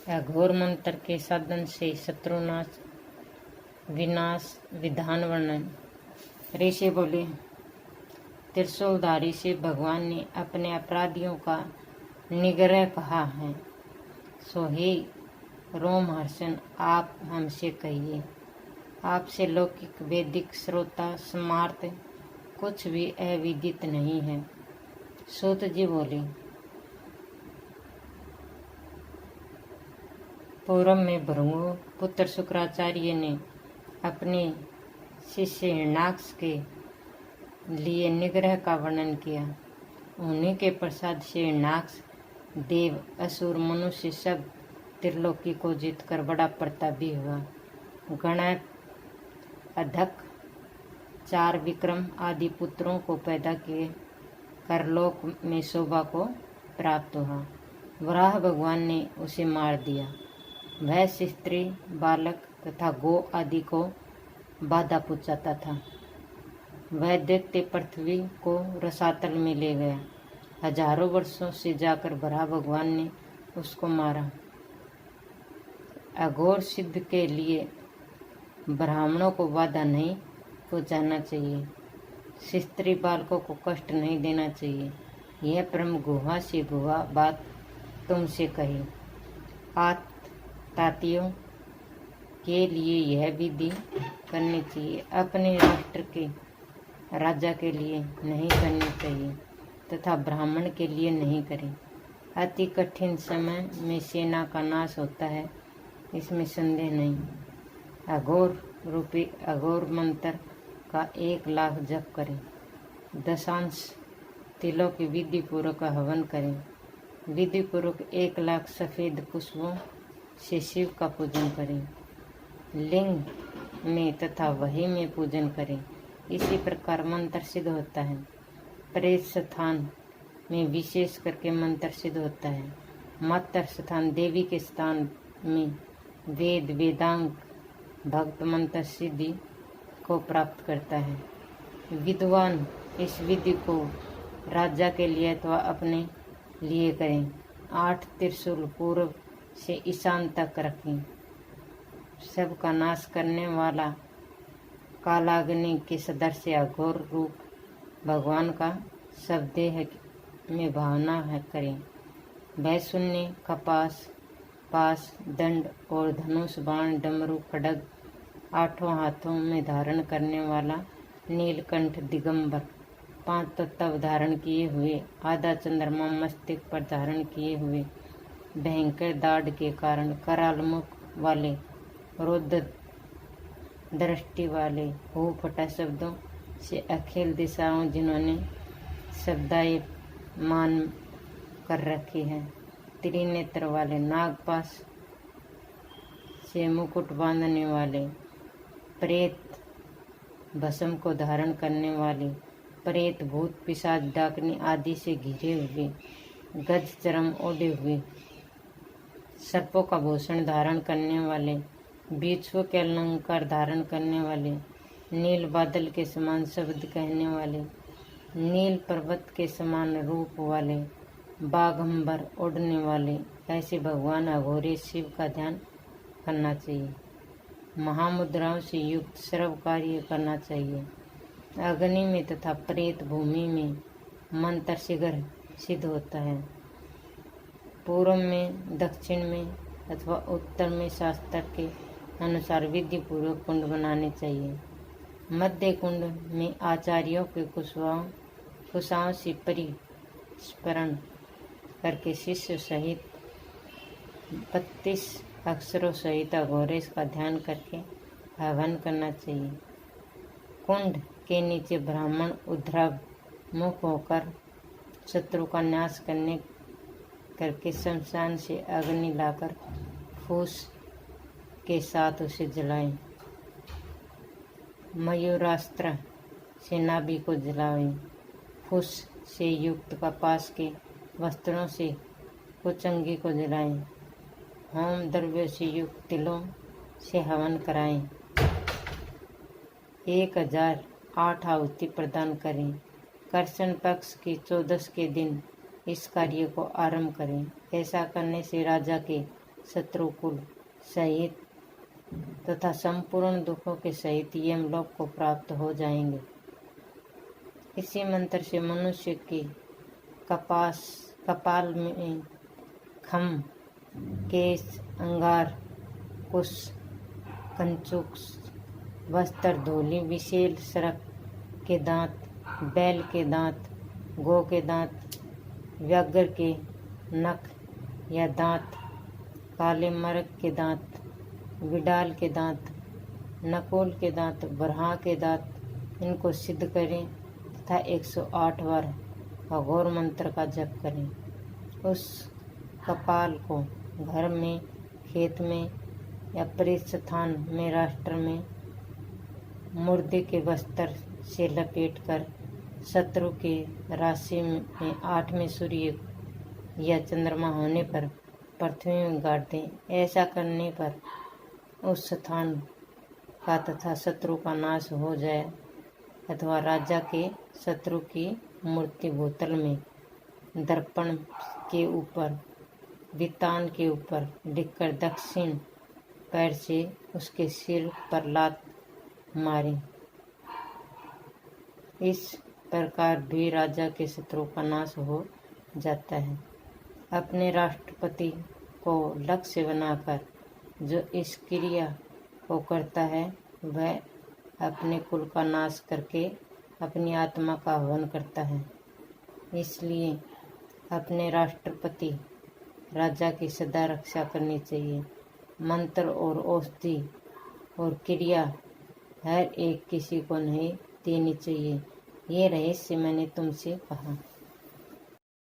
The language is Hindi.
अघोर मंत्र के साधन से शत्रुनाश विनाश विधान वर्णन। ऋषि बोले, त्रिशूलधारी से भगवान ने अपने अपराधियों का निग्रह कहा है। सो हे रोमहर्षण, आप हमसे कहिए, आपसे लौकिक वैदिक श्रोता स्मार्त कुछ भी अविदित नहीं है। सूत जी बोले, पूर्व में भृगु पुत्र शुक्राचार्य ने अपने शिष्य हिरण्याक्ष के लिए निग्रह का वर्णन किया। उन्हीं के प्रसाद से हिरण्याक्ष देव असुर मनुष्य सब त्रिलोकी को जीतकर बड़ा प्रतापी हुआ। गणक अधक 4 विक्रम आदि पुत्रों को पैदा किए कर लोक में शोभा को प्राप्त हुआ। वराह भगवान ने उसे मार दिया। वह स्त्री बालक तथा गो आदि को बाधा पहुँचाता था। वह दैत्य पृथ्वी को रसातल में ले गया। हजारों वर्षों से जाकर वराह भगवान ने उसको मारा। अघोर सिद्ध के लिए ब्राह्मणों को बाधा नहीं पहुँचाना चाहिए। स्त्री बालकों को कष्ट नहीं देना चाहिए। यह परम गुहा से गुहा बात तुमसे कही। तातियों के लिए यह विधि करनी चाहिए, अपने राष्ट्र के राजा के लिए नहीं करनी चाहिए तथा ब्राह्मण के लिए नहीं करें। अति कठिन समय में सेना का नाश होता है, इसमें संदेह नहीं। अघोर रूपी अघोर मंत्र का 1 लाख जप करें। दशांश तिलों की विधि पूर्वक हवन करें। विधि पूर्वक 1 लाख सफेद पुष्पों से शिव का पूजन करें। लिंग में तथा वही में पूजन करें। इसी प्रकार मंत्र सिद्ध होता है। प्रेत स्थान में विशेष करके मंत्र सिद्ध होता है। मातर स्थान देवी के स्थान में वेद वेदांग भक्त मंत्र सिद्धि को प्राप्त करता है। विद्वान इस विधि को राजा के लिए अथवा अपने लिए करें। 8 त्रिशूल पूर्व से ईशान तक रखें। सबका नाश करने वाला कालाग्नि के सदृश अघोर रूप भगवान का सब देह में भावना करें। वह शून्य कपास पास दंड और धनुष बाण डमरू खड्ग 8 हाथों में धारण करने वाला नीलकंठ दिगंबर 5 तत्व धारण किए हुए आधा चंद्रमा मस्तिष्क पर धारण किए हुए भयंकर दाढ़ के कारण कराल मुख वाले रुद्र दृष्टि वाले हो फटा शब्दों से अखिल दिशाओं जिन्होंने शब्दाए मान कर रखी है, त्रिनेत्र वाले नागपाश से मुकुट बांधने वाले, प्रेत भस्म को धारण करने वाले, प्रेत भूत पिशाच डाकनी आदि से घिरे हुए, गज चरम ओढ़े हुए, सर्पों का भूषण धारण करने वाले, बिच्छुओं के अलंकार धारण करने वाले, नील बादल के समान शब्द कहने वाले, नील पर्वत के समान रूप वाले, बाघंबर उड़ने वाले, ऐसे भगवान अघोरे शिव का ध्यान करना चाहिए। महामुद्राओं से युक्त सर्व कार्य करना चाहिए। अग्नि में तथा प्रेत भूमि में मंत्र शीघ्र सिद्ध होता है। पूर्व में, दक्षिण में अथवा उत्तर में शास्त्र के अनुसार विधि पूर्वक कुंड बनाने चाहिए। मध्य कुंड में आचार्यों के कुशाओं से परिस्मरण करके शिष्य सहित 32 अक्षरों सहित अघोरेश का ध्यान करके हवन करना चाहिए। कुंड के नीचे ब्राह्मण उद्धव मुख होकर शत्रु का नाश करके शमशान से अग्नि लाकर फूस के साथ उसे जलाएं। मयूरास्त्र से नाभि को जलाएं। फूस से युक्त कपास के वस्त्रों से कुचंगी को जलाएं। होम द्रव्य से युक्त तिलों से हवन कराएं। 1008 आहुति प्रदान करें। कृष्ण पक्ष की 14 के दिन इस कार्य को आरंभ करें। ऐसा करने से राजा के शत्रुकुल सहित तथा संपूर्ण दुखों के सहित यमलोक को प्राप्त हो जाएंगे। इसी मंत्र से मनुष्य की कपाल में खम, केश, अंगार, कुश, कंचुक, वस्त्र, धूलि, विशेल, सरक के दांत, बैल के दांत, गौ के दांत, व्याघ्र के नख या दांत, काले मरग के दांत, बिडाल के दांत, नकुल के दांत, बरहा के दांत, इनको सिद्ध करें तथा 108 बार अघोर मंत्र का जप करें। उस कपाल को घर में, खेत में या प्रेत स्थान में, राष्ट्र में मुर्दे के वस्त्र से लपेटकर शत्रु के राशि में 8वें सूर्य या चंद्रमा होने पर पृथ्वी में गाड़ दें। ऐसा करने पर उस स्थान का तथा शत्रु का नाश हो जाए, अथवा राजा के शत्रु की मूर्ति बोतल में दर्पण के ऊपर, वितान के ऊपर लिखकर दक्षिण पैर से उसके सिर पर लात मारें। इस प्रकार भी राजा के शत्रु का नाश हो जाता है। अपने राष्ट्रपति को लक्ष्य बनाकर जो इस क्रिया को करता है, वह अपने कुल का नाश करके अपनी आत्मा का हवन करता है। इसलिए अपने राष्ट्रपति राजा की सदा रक्षा करनी चाहिए। मंत्र और औषधि और क्रिया हर एक किसी को नहीं देनी चाहिए। ये रहस्य मैंने तुमसे कहा।